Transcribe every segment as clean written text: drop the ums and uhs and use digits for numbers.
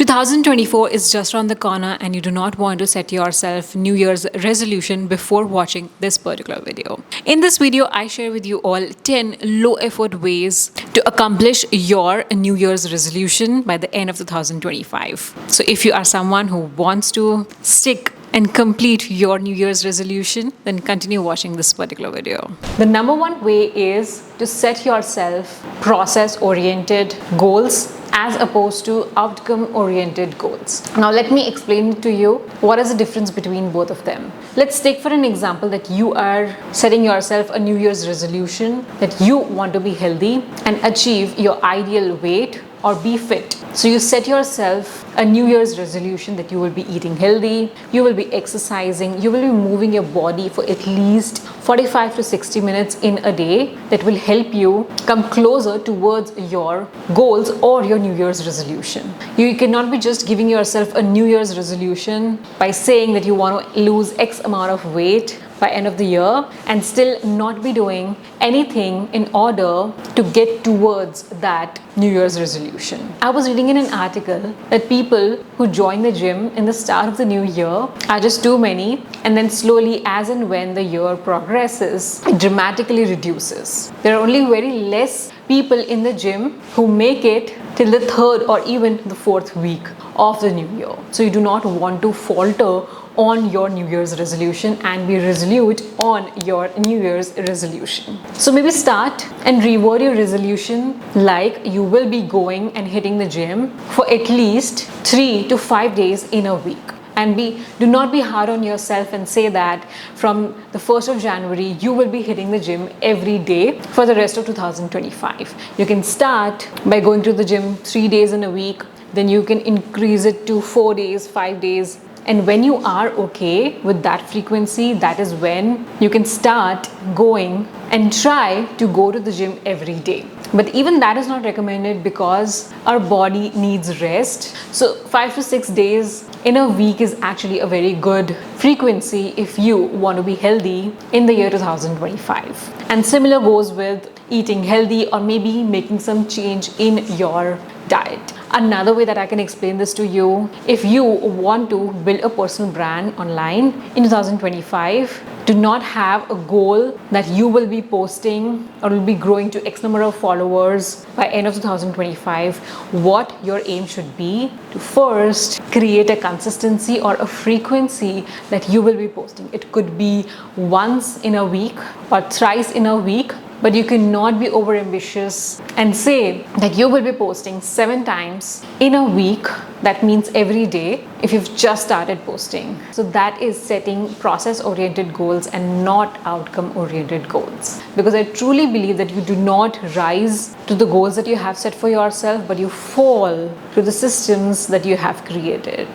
2024 is just around the corner and you do not want to set yourself New Year's resolution before watching this particular video. In this video, I share with you all 10 low effort ways to accomplish your New Year's resolution by the end of 2025. So if you are someone who wants to stick and complete your New Year's resolution, then continue watching this particular video. The number one way is to set yourself process-oriented goals as opposed to outcome-oriented goals. Now let me explain to you what is the difference between both of them. Let's take for an example that you are setting yourself a New Year's resolution that you want to be healthy and achieve your ideal weight or be fit. So you set yourself a New Year's resolution that you will be eating healthy, you will be exercising, you will be moving your body for at least 45 to 60 minutes in a day. That will help you come closer towards your goals or your New Year's resolution. You cannot be just giving yourself a New Year's resolution by saying that you want to lose X amount of weight by end of the year and still not be doing anything in order to get towards that New Year's resolution. I was reading in an article that people who join the gym in the start of the new year are just too many, and then slowly as and when the year progresses, it dramatically reduces. There are only very less people in the gym who make it till the third or even the fourth week of the new year. So you do not want to falter on your New Year's resolution and be resolute on your New Year's resolution. So maybe start and reword your resolution like you will be going and hitting the gym for at least 3 to 5 days in a week. And do not be hard on yourself and say that from the 1st of January, you will be hitting the gym every day for the rest of 2025. You can start by going to the gym 3 days in a week, then you can increase it to 4 days, 5 days. And when you are okay with that frequency, that is when you can start going and try to go to the gym every day. But even that is not recommended because our body needs rest. So 5 to 6 days in a week is actually a very good frequency if you want to be healthy in the year 2025. And similar goes with eating healthy or maybe making some change in your diet. Another way that I can explain this to you, if you want to build a personal brand online in 2025, do not have a goal that you will be posting or will be growing to X number of followers by end of 2025. What your aim should be to first create a consistency or a frequency that you will be posting. It could be once in a week or thrice in a week. But you cannot be over ambitious and say that you will be posting 7 times in a week. That means every day if you've just started posting. So that is setting process-oriented goals and not outcome-oriented goals. Because I truly believe that you do not rise to the goals that you have set for yourself, but you fall to the systems that you have created.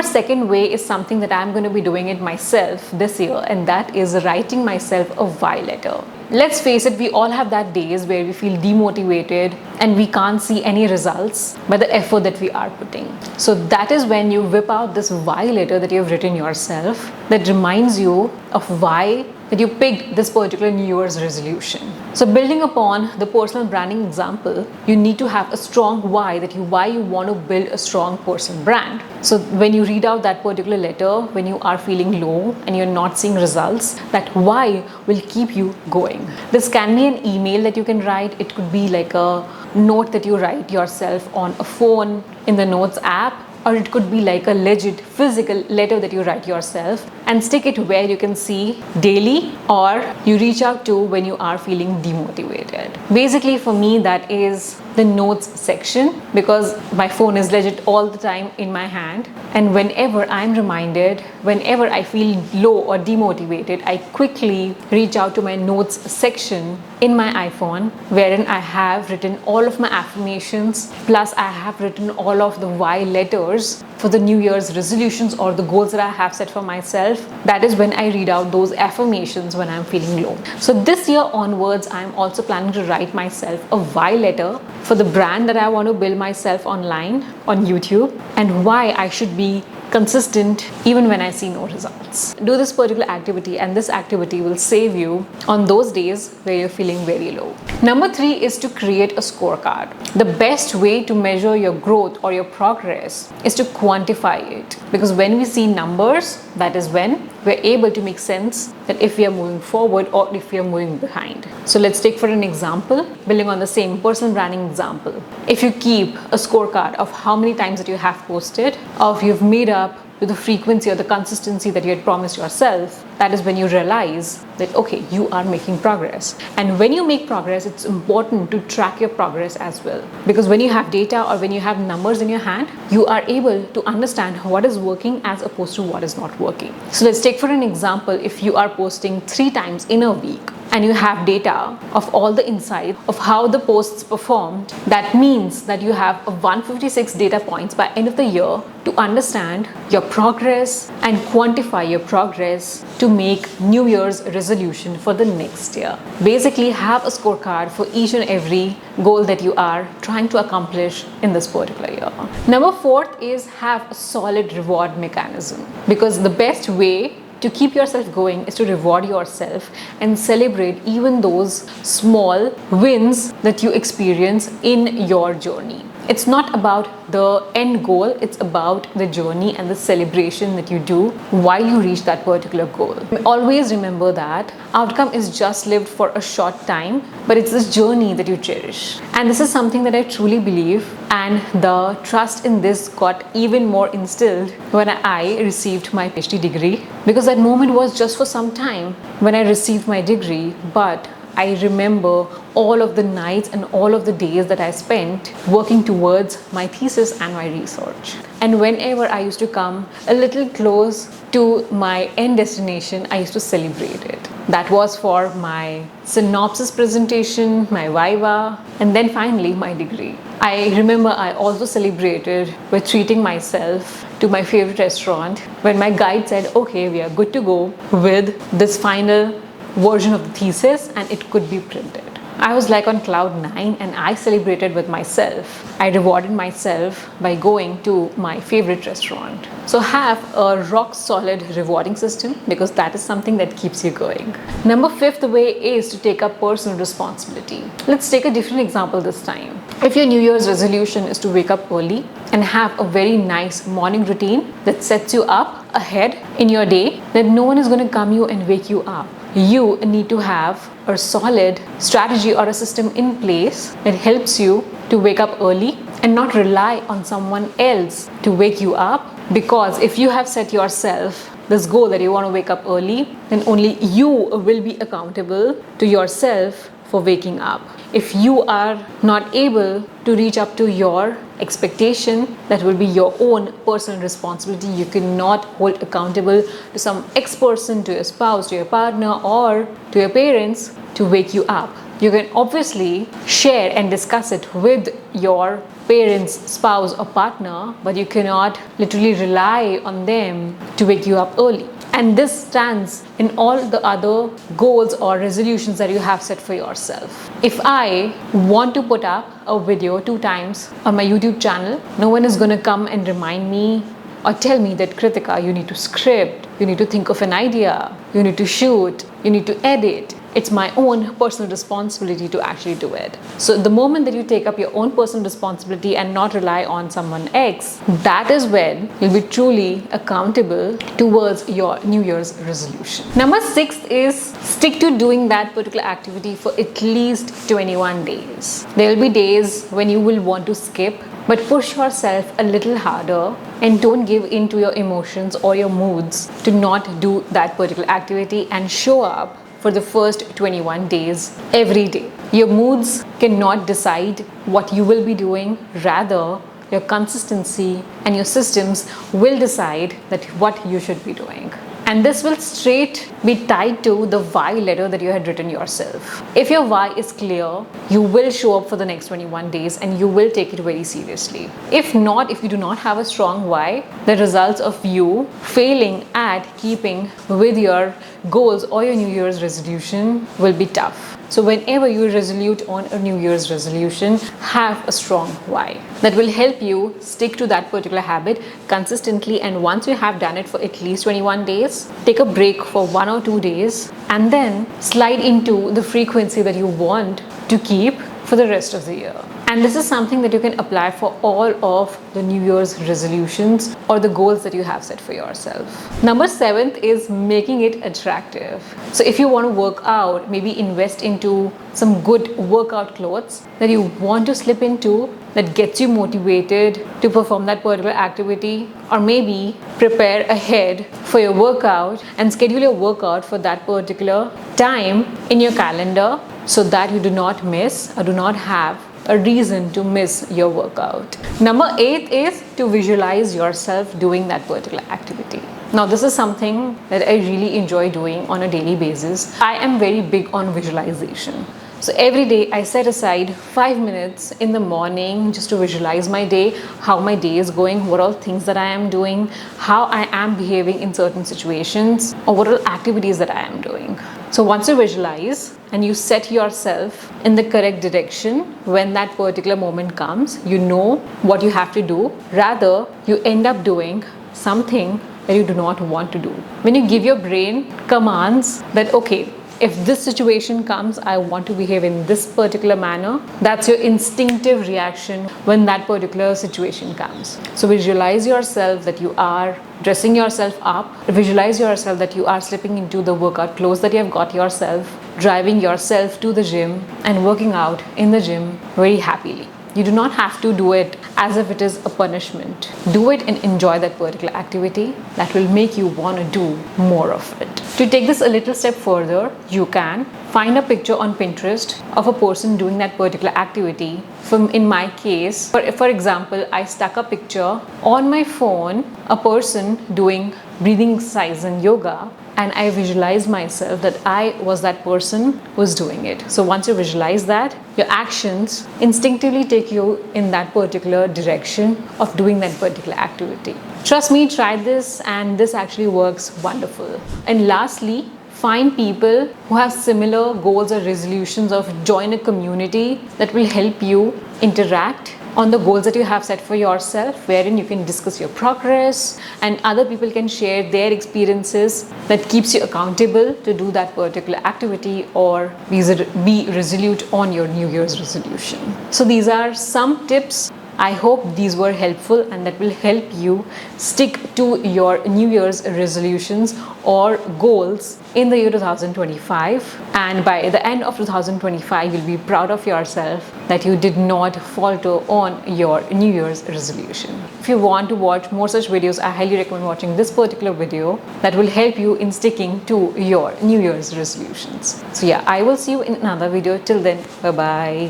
Second way is something that I'm going to be doing it myself this year, and that is writing myself a why letter. Let's face it, we all have that days where we feel demotivated and we can't see any results by the effort that we are putting. So that is when you whip out this why letter that you've written yourself that reminds you of why that you picked this particular New Year's resolution. So building upon the personal branding example, you need to have a strong why why you want to build a strong personal brand. So when you read out that particular letter, when you are feeling low and you're not seeing results, that why will keep you going. This can be an email that you can write. It could be like a note that you write yourself on a phone in the notes app, or it could be like a legit physical letter that you write yourself and stick it where you can see daily, or you reach out to when you are feeling demotivated. Basically for me, that is the notes section, because my phone is legit all the time in my hand, and whenever I'm reminded, whenever I feel low or demotivated, I quickly reach out to my notes section in my iPhone, wherein I have written all of my affirmations, plus I have written all of the why letters for the New Year's resolutions or the goals that I have set for myself. That is when I read out those affirmations when I'm feeling low. So this year onwards, I'm also planning to write myself a why letter for the brand that I want to build myself online on YouTube, and why I should be consistent even when I see no results. Do this particular activity, and this activity will save you on those days where you're feeling very low. Number 3 is to create a scorecard. The best way to measure your growth or your progress is to quantify it, because when we see numbers, that is when we're able to make sense that if we are moving forward or if we are moving behind. So let's take for an example, building on the same personal branding example. If you keep a scorecard of how many times that you have posted, or if you've made up to the frequency or the consistency that you had promised yourself, that is when you realize that, okay, you are making progress. And when you make progress, it's important to track your progress as well. Because when you have data or when you have numbers in your hand, you are able to understand what is working as opposed to what is not working. So let's take for an example, if you are posting 3 times in a week, and you have data of all the insights of how the posts performed, that means that you have 156 data points by end of the year to understand your progress and quantify your progress to make New Year's resolution for the next year. Basically, have a scorecard for each and every goal that you are trying to accomplish in this particular year. Number 4 is have a solid reward mechanism, because the best way to keep yourself going is to reward yourself and celebrate even those small wins that you experience in your journey. It's not about the end goal, it's about the journey and the celebration that you do while you reach that particular goal. Always remember that outcome is just lived for a short time, but it's this journey that you cherish. And this is something that I truly believe, and the trust in this got even more instilled when I received my PhD degree, because that moment was just for some time when I received my degree, but I remember all of the nights and all of the days that I spent working towards my thesis and my research. And whenever I used to come a little close to my end destination, I used to celebrate it. That was for my synopsis presentation, my viva, and then finally my degree. I remember I also celebrated with treating myself to my favorite restaurant when my guide said, okay, we are good to go with this final version of the thesis and it could be printed. I was like on cloud 9 and I celebrated with myself. I rewarded myself by going to my favorite restaurant. So have a rock solid rewarding system, because that is something that keeps you going. Number 5th way is to take up personal responsibility. Let's take a different example this time. If your New Year's resolution is to wake up early and have a very nice morning routine that sets you up ahead in your day, then no one is going to come you and wake you up. You need to have a solid strategy or a system in place that helps you to wake up early and not rely on someone else to wake you up. Because if you have set yourself this goal that you want to wake up early, then only you will be accountable to yourself for waking up. If you are not able to reach up to your expectation, that will be your own personal responsibility. You cannot hold accountable to some ex person, to your spouse, to your partner, or to your parents to wake you up. You can obviously share and discuss it with your parents, spouse, or partner, but you cannot literally rely on them to wake you up early. And this stands in all the other goals or resolutions that you have set for yourself. If I want to put up a video 2 times on my YouTube channel, no one is going to come and remind me or tell me that, Kritika, you need to script, you need to think of an idea, you need to shoot, you need to edit. It's my own personal responsibility to actually do it. So the moment that you take up your own personal responsibility and not rely on someone else, that is when you'll be truly accountable towards your New Year's resolution. Number 6 is stick to doing that particular activity for at least 21 days. There will be days when you will want to skip, but push yourself a little harder and don't give in to your emotions or your moods to not do that particular activity, and show up for the first 21 days every day. Your moods cannot decide what you will be doing. Rather, your consistency and your systems will decide that what you should be doing. And this will straight be tied to the why letter that you had written yourself. If your why is clear, you will show up for the next 21 days and you will take it very seriously. If not, if you do not have a strong why, the results of you failing at keeping with your goals or your New Year's resolution will be tough. So whenever you resolute on a New Year's resolution, have a strong why that will help you stick to that particular habit consistently. And once you have done it for at least 21 days, take a break for 1 or 2 days and then slide into the frequency that you want to keep for the rest of the year. And this is something that you can apply for all of the New Year's resolutions or the goals that you have set for yourself. Number 7 is making it attractive. So if you want to work out, maybe invest into some good workout clothes that you want to slip into that gets you motivated to perform that particular activity, or maybe prepare ahead for your workout and schedule your workout for that particular time in your calendar so that you do not miss or do not have a reason to miss your workout. Number 8 is to visualize yourself doing that particular activity. Now, this is something that I really enjoy doing on a daily basis. I am very big on visualization. So every day I set aside 5 minutes in the morning just to visualize my day, how my day is going, what all things that I am doing, how I am behaving in certain situations, or what all activities that I am doing. So once you visualize and you set yourself in the correct direction, when that particular moment comes, you know what you have to do. Rather, you end up doing something that you do not want to do. When you give your brain commands that, okay, if this situation comes, I want to behave in this particular manner, that's your instinctive reaction when that particular situation comes. So visualize yourself that you are dressing yourself up, visualize yourself that you are slipping into the workout clothes that you have got yourself, driving yourself to the gym and working out in the gym very happily. You do not have to do it as if it is a punishment. Do it and enjoy that particular activity. That will make you want to do more of it. To take this a little step further, you can find a picture on Pinterest of a person doing that particular activity. In my case, for example, I stuck a picture on my phone, a person doing breathing exercise and yoga, and I visualized myself that I was that person who was doing it. So once you visualize that, your actions instinctively take you in that particular direction of doing that particular activity. Trust me, try this and this actually works wonderful. And lastly, find people who have similar goals or resolutions, of join a community that will help you interact on the goals that you have set for yourself, wherein you can discuss your progress and other people can share their experiences that keeps you accountable to do that particular activity or be resolute on your New Year's resolution. So these are some tips. I hope these were helpful and that will help you stick to your New Year's resolutions or goals in the year 2025. And by the end of 2025, you'll be proud of yourself that you did not falter on your New Year's resolution. If you want to watch more such videos, I highly recommend watching this particular video that will help you in sticking to your New Year's resolutions. So yeah, I will see you in another video. Till then, bye-bye.